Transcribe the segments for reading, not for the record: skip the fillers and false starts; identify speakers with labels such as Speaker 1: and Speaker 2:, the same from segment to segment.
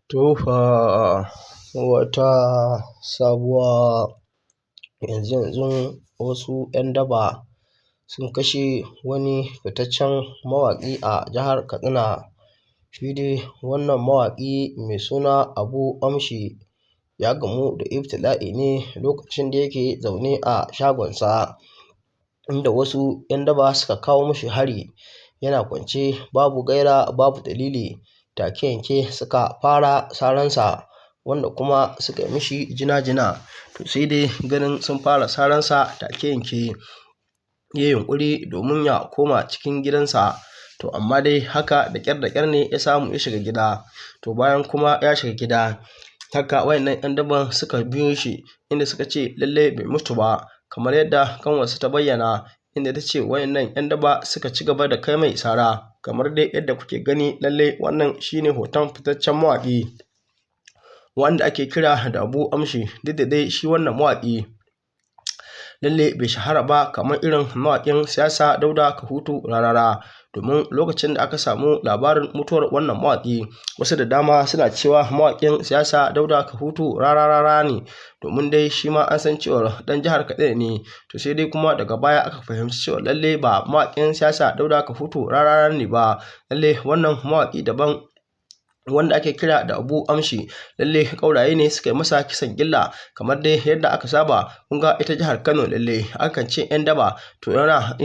Speaker 1: To fa wata sabuwa yanzu wasu 'yan daba sun kashe wani fitaccen mawaƙi a jihar Katsina. Shi dai wannan mawaƙi mai suna Abu Amshi ya gamu da ibtila'i ne lokacin da yake zaune a shagonsa, inda wasu 'yan daba suka kawo mashi hari yana kwance babu gaira babu dalili. Take yanke suka fara saransa, wanda kuma suka yi mishi jina-jina. To sai dai ganin sun fara saransa take yanke ya yi yunƙuri domin ya koma cikin gidansa. To amma dai haka da ƙyar ne ya samu ya shiga gida. To bayan kuma ya shiga gida, haka wayannan 'yan daban suka biyo shi, inda suka ce lallai bai mutu ba, kamar yadda ƙanwarsa ta bayyana, inda ta ce wayannan 'yan daba suka ci gaba da kai mai sara. Kamar dai yadda kuke gani, lallai wannan shine hoton fitaccen mawaƙi wanda ake kira da Abu Amshi. Duk da dai shi wannan mawaƙi lallai bai shahara ba kamar irin mawaƙin siyasa Dauda Kahutu Rarara, domin lokacin da aka samu labarin mutuwar wannan mawaƙi, wasu da dama suna cewa mawaƙin siyasa Dauda Kahutu Rarara ne, domin dai shi ma an san cewa ɗan jihar Katsina ne. To sai dai kuma daga baya aka fahimci cewa lallai ba mawaƙin siyasa Dauda Kahutu Rarara ne ba, lallai wannan mawaƙi daban wanda ake kira da Abu Amshi. Lallai ƙauraye ne suka yi masa kisan gilla, kamar dai yadda aka saba. Kun ga ita jihar Kano lallai akan ce 'yan daba, to yana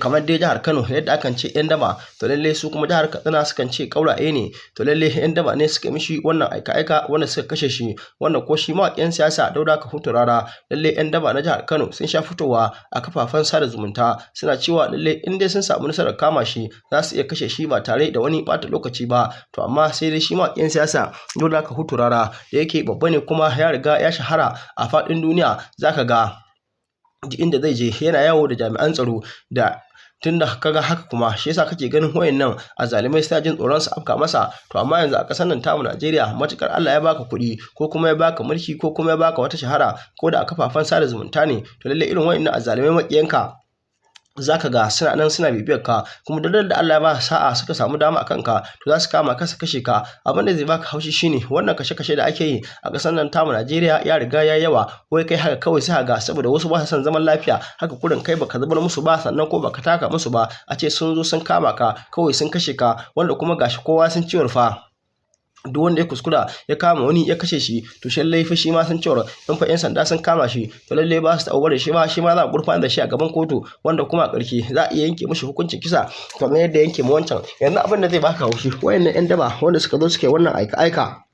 Speaker 1: kamar dai jihar Kano yadda akan ce 'yan daba, to lallai su kuma jihar Katsina sukan ce ƙauraye ne. To lallai 'yan daba ne suka mishi wannan aika-aika wanda suka kashe shi, wanda ko shi mawaƙin siyasa Dauda Kahutu Rarara, lallai 'yan daba na jihar Kano sun sha fitowa a kafafen sada zumunta suna cewa lallai in dai sun samu nasarar kama shi za su iya kashe shi ba tare da wani ɓata lokaci ba. To amma sai dai shi mawaƙin siyasa Dauda Kahutu Rarara da yake babba ne kuma ya riga ya shahara a faɗin duniya, zaka ga duk inda zai je yana yawo da jami'an tsaro. Da tunda kaga haka kuma shi yasa kake ganin wayannan azzalumai suna jin tsoron su afka masa. To amma yanzu a ƙasar nan tamu Najeriya, matukar Allah ya baka kuɗi ko kuma ya baka mulki ko kuma ya baka wata shahara, ko da a kafafen sada zumunta ne, to lallai irin wayannan azzalumai maƙiyanka zaka ga suna nan suna bibiyar ka, kuma duk da Allah ya ba sa'a suka samu dama akan ka, to za su kama ka su kashe ka. Abin da zai baka haushi shine wannan kashe-kashe da ake yi a ƙasar nan tamu Najeriya ya riga ya yawa. Wai kai haka kawai sai ga saboda wasu ba su son zaman lafiya, haka kurin kai baka zubar musu ba, sannan ko baka taka musu ba, a ce sun zo sun kama ka kawai sun kashe ka, wanda kuma gashi kowa sun ciwon fa duk wanda ya kuskura ya kama wani ya kashe shi, to shi lallai fa shi ma sun cewa in fa 'yan sanda sun kama shi, to lallai ba su taɓa barin shi ba, shi ma za a gurfanar da shi a gaban kotu, wanda kuma a ƙarshe za a iya yanke mishi hukuncin kisa kamar yadda yanke mu wancan. Yanzu abin da zai baka haushi, wayannan 'yan daba wanda suka zo suke wannan aika-aika,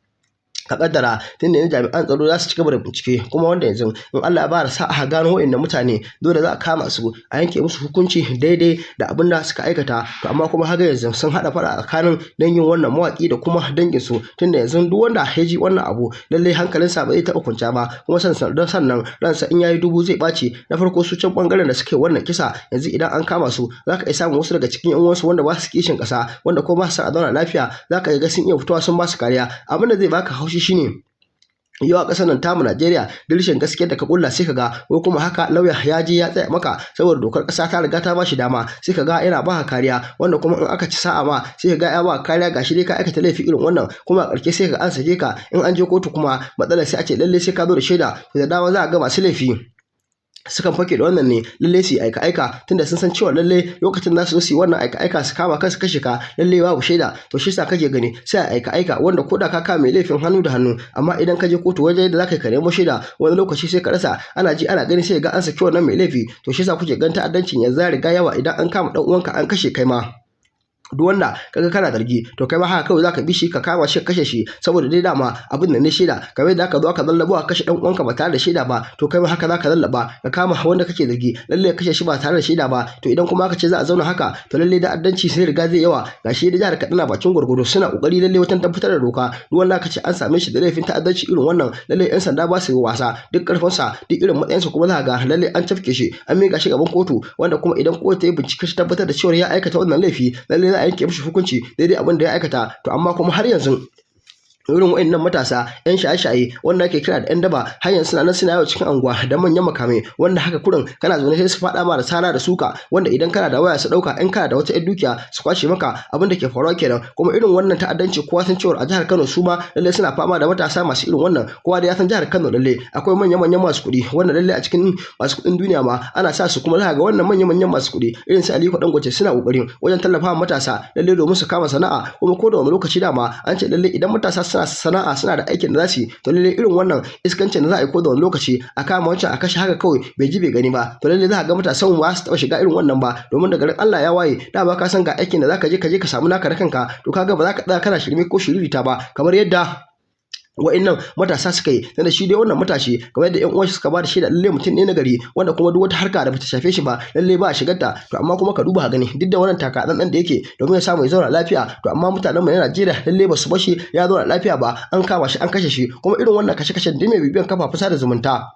Speaker 1: ka kaddara tunda yanzu jami'an tsaro za su ci gaba da bincike, kuma wanda yanzu in Allah ya ba da sa'a gano wayannan mutane, dole za a kama su a yanke musu hukunci daidai da abin da suka aikata. To amma kuma haka yanzu sun hada fara tsakanin dangin wannan mawaki da kuma dangin su, tunda yanzu duk wanda ya ji wannan abu lallai hankalinsa ba zai taɓa kwanciya ba, kuma sannan ransa in yayi dubu zai ɓaci. Na farko su can bangaren da suke wannan kisa, yanzu idan an kama su zaka iya samun wasu daga cikin 'yan uwansu wanda ba su kishin ƙasa, wanda kuma ba su a zauna lafiya, zaka ga sun iya fitowa sun ba su kariya. Abin da zai baka haushi shine yau a ƙasar nan tamu Najeriya, da rashin gaskiyar da ka kulla sai ka ga ko kuma haka lauya ya je ya tsaya maka saboda dokar ƙasa ta riga ta ba shi dama, sai ka ga yana ba ka kariya, wanda kuma in aka ci sa'a ma sai ka ga ya ba kariya gashi dai ka aikata laifi irin wannan, kuma a ƙarshe sai ka an sake ka. In an je kotu kuma matsalar sai a ce lallai sai ka zo da shaida, da dama za a ga masu laifi sukan fake da wannan ne, lallai su yi aika-aika tunda sun san cewa lallai lokacin za su zo su yi wannan aika-aika su kama kansu kashe ka, lallai babu shaida. To shi yasa kake gani sai a aika-aika wanda ko da ka kama mai laifin hannu da hannu, amma idan ka je kotu wajen da zaka nemo shaida wani lokaci sai ka rasa, ana ji ana gani sai ga an saki wannan mai laifi. To shi yasa kuke ganin ta'addancin yanzu ya riga yawa, idan an kama dan uwanka an kashe kai ma duk wanda kaga kana zargi, to kai ma haka kawai zaka bi shi ka kama shi ka kashe shi, saboda dai dama abin da ne shaida. Kamar yadda aka zo aka lallabo a kashe dan uwanka ba tare da shaida ba, to kai ma haka zaka lallaba ka kama wanda kake zargi lalle ka kashe shi ba tare da shaida ba. To idan kuma aka ce za a zauna haka, to lalle da addanci sai riga zai yawa. Gashi da jihar Katsina bakin gurgudu suna kokari lalle wajen tabbatar da doka, duk wanda aka ce an same shi da laifin ta'addanci irin wannan, lalle 'yan sanda ba su yi wasa, duk karfinsa duk irin matsayinsa kuma za ga lalle an tafke shi an miƙa shi gaban kotu, wanda kuma idan kotu ta yi bincike shi tabbatar da cewa ya aikata wannan laifi, lalle za a yanke mishi hukunci daidai abin da ya aikata. To amma kuma har yanzu irin wa'annan matasa yan shaye-shaye wanda ake kira da yan daba har yanzu suna nan suna yawo cikin anguwa da manyan makamai wanda haka kurin kana zaune sai su faɗa ma da sara da suka wanda idan kana da waya su ɗauka in kana da wata yan dukiya su kwashe maka abin da ke faruwa kenan. Kuma irin wannan ta'addanci kowa san cewa a jihar Kano su ma lalle suna fama da matasa masu irin wannan. Kowa da ya san jihar Kano lalle akwai manyan masu kuɗi wanda lalle a cikin masu kuɗin duniya ma ana sa su, kuma za ga wannan manyan masu kuɗi irin su Aliko Dangote suna ƙoƙarin wajen tallafawa matasa lalle domin su kama sana'a. Kuma ko da wani lokaci dama an ce lalle idan matasa suna sana'a suna da aikin da za su yi to lalle irin wannan iskancin da za a yi ko da wani lokaci a kama wancan a kashe haka kawai bai ji bai gani ba to lalle za ka ga matasan ba su taɓa shiga irin wannan ba, domin da garin Allah ya waye dama ka san ga aikin da za ka je ka samu naka da kanka, to kaga ba za ka tsaya kana shirme ko shiririta ba kamar yadda wa'annan matasa suka yi. Tunda shi dai wannan matashi kamar yadda ƴan uwan shi suka ba da shaida lalle mutum ne na gari wanda kuma duk wata harka da bata shafe shi ba lalle ba a shigar ta. To amma kuma ka duba gani duk da wannan taka dan da yake domin ya samu ya zauna lafiya, to amma mutanen mu na Najeriya lalle ba su bashi ya zauna lafiya ba, an kama shi an kashe shi. Kuma irin wannan kashe-kashen da mai bibiyan kafafen sada zumunta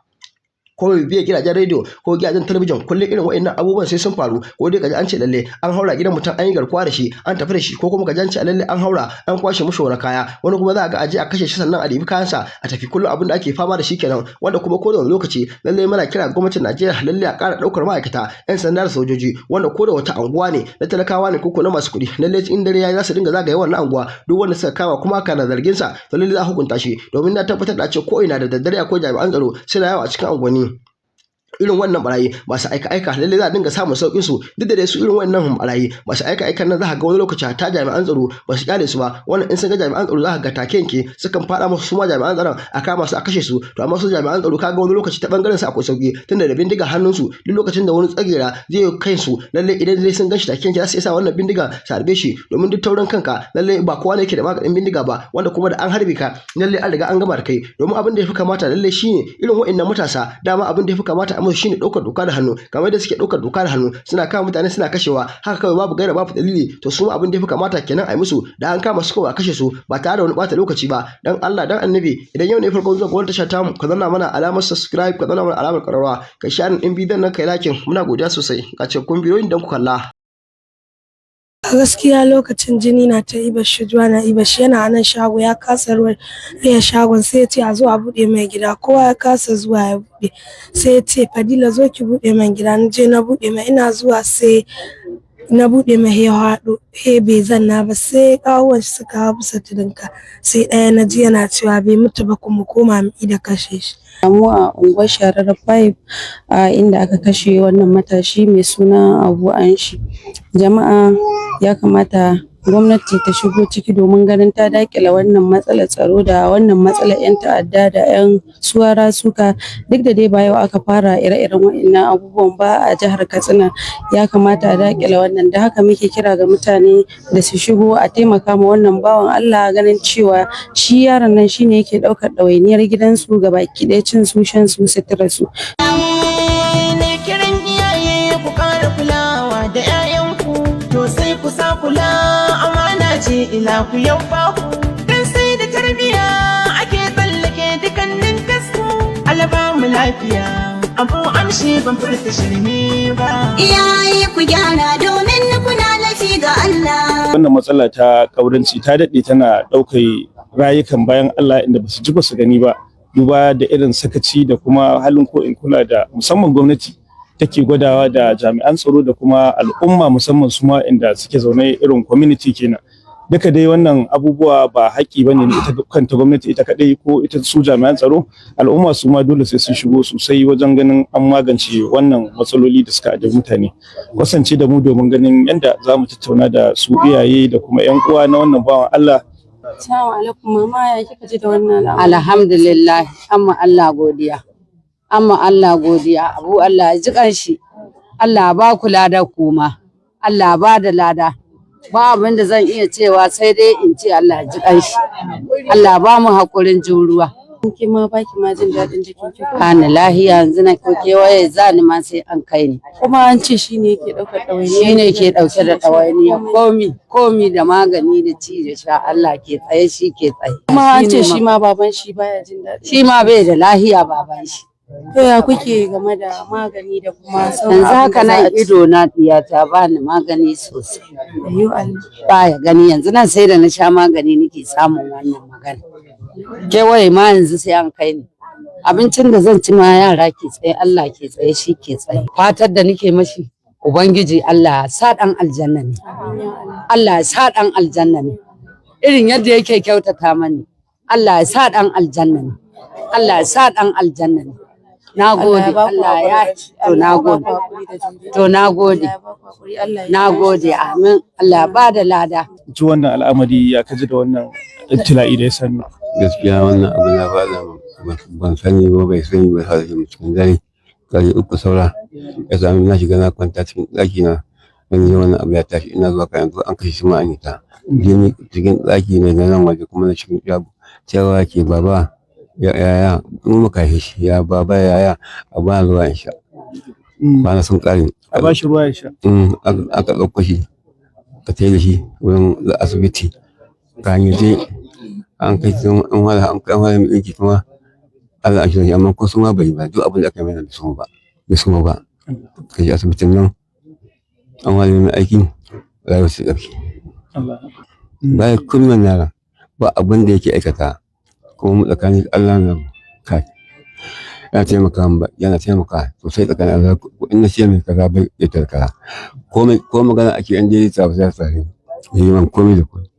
Speaker 1: ko bibiya gidajen rediyo ko gidajen talabijin kullum irin wa'annan abubuwan sai sun faru, ko dai kaji an ce lalle an haura gidan mutum an yi garkuwa da shi an tafi da shi, ko kuma kaji an ce lalle an haura an kwashe mushi wani kaya, wani kuma za a ga aje a kashe shi sannan a ɗibi kayansa a tafi. Kullum abin da ake fama da shi kenan, wanda kuma ko da wani lokaci lalle muna kira gwamnatin Najeriya lalle a ƙara ɗaukar ma'aikata 'yan sanda da sojoji wanda ko da wata anguwa ne na talakawa ne ko na masu kuɗi lalle in dare yayi za su dinga zagaye wannan anguwa, duk wanda suka kama kuma kana zargin sa to lalle za a hukunta shi, domin na tabbatar da ce ko ina da daddare akwai jami'an tsaro suna yawo a cikin anguwanni. Irin wannan barayi masu aika lalle za a dinga samun sauƙin su, duk da dai su irin wannan barayi masu aika nan za ka ga wani lokaci ta jami'an tsaro ba su kyale su ba, wannan in sun ga jami'an tsaro za ka ga take yanke sukan faɗa musu su ma jami'an tsaron a kama su a kashe su. To amma su jami'an tsaro ka ga wani lokaci ta bangaren su akwai sauki tunda da bindiga hannun su, duk lokacin da wani tsagera zai kai su lalle idan zai sun ganshi take yanke za su isa wannan bindiga su harbe shi, domin duk taurin kanka lalle ba kowa ne yake da maganin bindiga ba, wanda kuma da an harbe ka lalle an riga an gama da kai. Domin abin da ya fi kamata lalle shine irin wa'annan matasa dama abin da ya fi kamata a musu shine ɗaukar doka da hannu, kamar da suke ɗaukar doka da hannu suna kama mutane suna kashewa haka kawai babu gaira babu dalili, to su abin da ya fi kamata kenan a yi musu da an kama su kawai a kashe su ba tare da wani ɓata lokaci ba. Dan Allah dan Annabi idan yau ne farkon zuwa gwamnati tasha tamu ka zanna mana alamar subscribe, ka zanna mana alamar ƙararrawa, ka share din bidiyon nan kai lakin, muna godiya sosai ga cikakkun bidiyoyin dan ku kalla.
Speaker 2: A gaskiya lokacin jini na ta ibar shi zuwa na ibar shi yana nan shago ya kasa rufe shagon, sai ya ce a zo a buɗe mai gida, kowa ya kasa zuwa ya buɗe, sai ya ce Fadila zo ki buɗe mai gida, na je na buɗe mai, ina zuwa sai na buɗe mai ya haɗo bai zanna ba, sai ƙawuwan shi suka hau bisa tudunka, sai ɗaya na ji yana cewa bai mutu ba kuma koma mu da kashe shi.
Speaker 3: Mu a unguwar Sharaɗa 5 inda aka kashe wannan matashi mai suna Abu Anshi. Jama'a ya kamata gwamnati ta shigo ciki domin ganin ta daƙile wannan matsalar tsaro da wannan matsalar 'yan ta'adda da 'yan suwara suka, duk da dai ba yau aka fara ire-iren waɗannan abubuwan ba a jihar Katsina. Ya kamata a daƙile wannan, da haka muke kira ga mutane da su shigo a taimaka ma wannan bawan Allah, ganin cewa shi yaron nan shine yake ɗaukar ɗawainiyar gidansu gabaki ɗaya, cin su shan su sutura su.
Speaker 4: Kiran iyaye ku ƙara kulawa da 'ya'yanku, to sai ku sa kula amana ce ila ku yau ba ku, dan sai da tarbiya ake tsallake dukannin kasu. Alaba mu lafiya Abu Amshi ban furta shirme ba. Iyaye ku gyara domin kuna lafi ga Allah.
Speaker 5: Wannan matsala ta ƙauranci ta daɗe tana ɗaukar rayukan bayan Allah inda ba su ji ba su gani ba, duba da irin sakaci da kuma halin ko in kula da musamman gwamnati take gwadawa da jami'an tsaro da kuma al'umma musamman su ma inda suke zaune irin community kenan. Duka dai wannan abubuwa ba haƙƙi bane ne ita kanta gwamnati ita kadai ko ita su jami'an tsaro, al'umma su ma dole sai sun shigo sosai wajen ganin an magance wannan matsaloli da suka addabi mutane. Kasance da mu domin ganin yadda za mu tattauna da su iyaye da kuma 'yan uwa na wannan bawan Allah.
Speaker 3: Assalamu alaikum mama, ya kika ji da wannan al'amari?
Speaker 6: Alhamdulillah, amma Allah godiya. Amma Allah godiya, Abu Allah ji kanshi. Allah ba ku lada kuma. Allah ba da lada. Ba abin da zan iya cewa sai dai in ce Allah ji kanshi. Allah ba mu hakurin juruwa.
Speaker 3: Ki ma baki ma jin daɗin jikin ki?
Speaker 6: Kana lahiya yanzu na kewaye zani ma sai an kai ni.
Speaker 3: Kuma an ce shine yake ɗaukar ɗawainiya.
Speaker 6: Shine ke ɗauke da ɗawainiya komi da magani da ci da sha, Allah ke tsaye shi ke tsaye.
Speaker 3: Kuma an ce shi ma baban shi baya jin daɗi.
Speaker 6: Shi ma bai da lahiya baban shi.
Speaker 3: To ya kuke game da magani da kuma
Speaker 6: Yanzu
Speaker 3: sauran
Speaker 6: haka nan ido na diyata ba ni magani sosai.
Speaker 3: Ayyo Allah.
Speaker 6: Baya gani yanzu nan sai da na sha magani nake samun wannan magana. kewaye ma yanzu sai an kai ni. Abincin da zan ci ma yara ke tsaye, Allah ke tsaye, shi ke tsaye. Fatar da nake mashi Ubangiji Allah ya sa ɗan aljanna ne. Allah ya sa ɗan aljanna ne. Irin yadda yake kyautata mani. Allah ya sa ɗan aljanna ne. Allah ya sa ɗan aljanna ne. Na gode, Allah ya to na gode. To na gode. Na gode, amin. Allah ba da lada.
Speaker 5: ji wannan al'amari ya kaji da wannan ibtila'i da ya sami.
Speaker 7: Gaskiya wannan abu na faɗa ban sani ba, bai sani ba har cikin dare kare 3 saura ya sami na shiga na kwanta cikin ɗaki na dan yi wannan abu ya tashi ina zuwa kayan an kashe shi ma an yi ta jini cikin ɗaki ne na nan waje kuma na cikin shago cewa ke baba yaya mu muka yi shi ya baba yaya a ba ruwa in sha kwana sun ƙare
Speaker 5: A ba shi ruwa ya sha.
Speaker 7: aka ɗauko shi ka tai da shi wurin asibiti ka hanyar je an kai sun an wala mai ɗinki kuma Allah a shirya amma ko suma bai ba duk abin da aka yi mana bai suma ba ka je asibitin nan an wala mai aikin rayuwar su ɗauki bayan kullum yara ba abin da yake aikata kuma mu tsakanin Allah na kai yana taimaka sosai tsakanin Allah in na ce mai kaza bai ya tarka ko magana ake yan dai ta ba tsare yi man komai da komai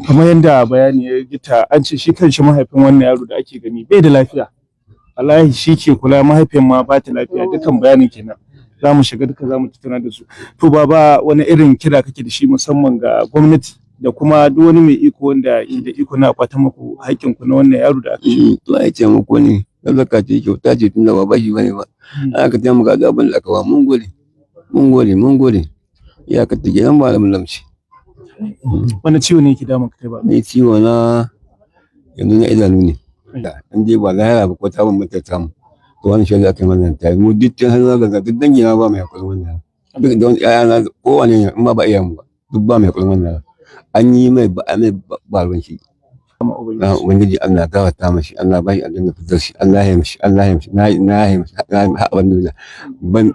Speaker 5: kamar yadda bayani ya gita an ce shi kanshi mahaifin wannan yaro da ake gani bai da lafiya wallahi shi ke kula mahaifin ma ba ta lafiya dukan bayanin kenan za mu shiga duka za mu tattauna da su to baba wani irin kira kake da shi musamman ga gwamnati da kuma duk wani mai iko wanda da iko na kwata muku haƙƙin ku na wannan yaro da aka shi
Speaker 7: to ai ce muku ne zaka ce kyauta ce tunda ba bashi bane ba aka ce muka ga abin da aka ba mun gode ya ka tage nan malamin lamci
Speaker 5: wani ciwo ne yake damun ka kai ba
Speaker 7: ni ciwo na yanzu na idanu ne an je ba lahira ba ko ta ban mata ta mu to wani shi aka yi mana ta mu dukkan hannu ga duk dangi na ba mai hakuri wannan duk da wani ƴaƴa na kowane ne in ba iya mu ba duk ba mai hakuri wannan an yi mai ba ruwan shi ubangiji Allah gafarta mashi Allah bai aljanna fitar shi Allah ya mishi na ya mishi alhamdulillah ban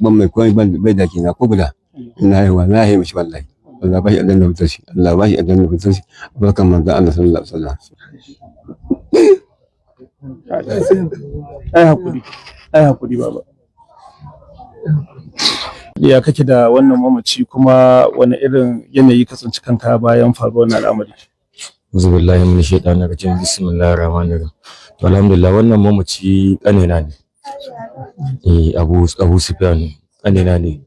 Speaker 7: mai komai ban bai da kina ko guda na ya mishi wallahi Allah bai aljanna fitar shi Allah bai aljanna fitar shi barkan manzo Allah sallallahu alaihi wasallam
Speaker 5: ai hakuri baba ya kake da wannan mamaci kuma wani irin yanayi ka tsinci kanka bayan faruwar wannan al'amari
Speaker 8: Zubillahi min shaitanir rajim bismillahir rahmanir rahim to alhamdulillah wannan mamaci kanina ne Abu Sufyan kanina ne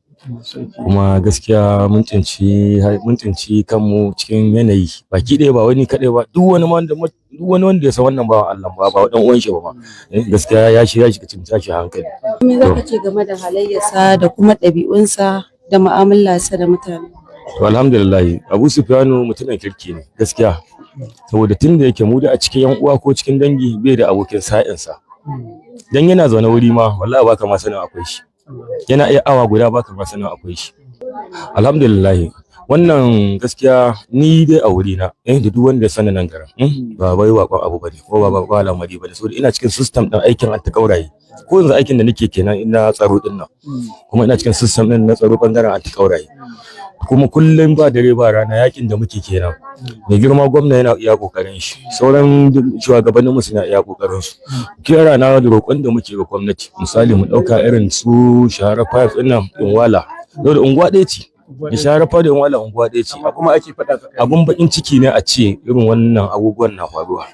Speaker 8: kuma gaskiya mun tsinci kanmu cikin yanayi baki ɗaya ba wani kaɗai ba duk wani wanda ya san wannan bawan Allah ba dan uwan shi ba gaskiya ya shiga cikin tashi hankali.
Speaker 3: Me zaka ce game da halayyarsa da kuma ɗabi'unsa da mu'amalarsa da mutane?
Speaker 8: To alhamdulillah Abu Sufyanu mutumin kirki ne gaskiya saboda tun da yake mu da a cikin yan uwa ko cikin dangi bai da abokin sa'insa dan yana zaune wuri ma wallahi baka ma sanin akwai shi yana iya awa guda baka ma sanin akwai shi alhamdulillah wannan gaskiya ni dai a wuri na da duk wanda ya sani nan garin ba bai wakon abu bane ko ba lamari bane saboda ina cikin system din aikin antikaurayi ko yanzu aikin da nake kenan ina tsaro din nan kuma ina cikin system din na tsaro bangaren antikaurayi kuma kullum ba dare ba rana yakin da muke kenan mai girma gwamna yana iya kokarin shi sauran shugabannin mu suna iya kokarin su kira na da roƙon da muke ga gwamnati misali mu dauka irin su shahara 5 din nan unwala da unguwa ɗaya ce da shahara 5 da unwala unguwa ɗaya ce
Speaker 5: kuma ake faɗa
Speaker 8: abun bakin ciki ne a ce irin wannan abubuwan na faruwa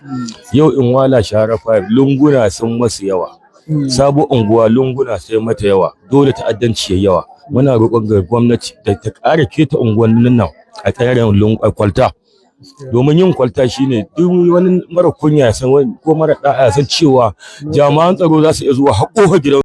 Speaker 8: yau unwala shahara 5 lunguna sun masu yawa sabo unguwa lunguna sai mata yawa dole ta'addanci yayi yawa muna roƙon ga gwamnati da ta ƙara keta unguwannin nan a tsarin kwalta domin yin kwalta shine duk wani mara kunya san ko mara da'a san cewa jami'an tsaro za su iya zuwa haƙo gidan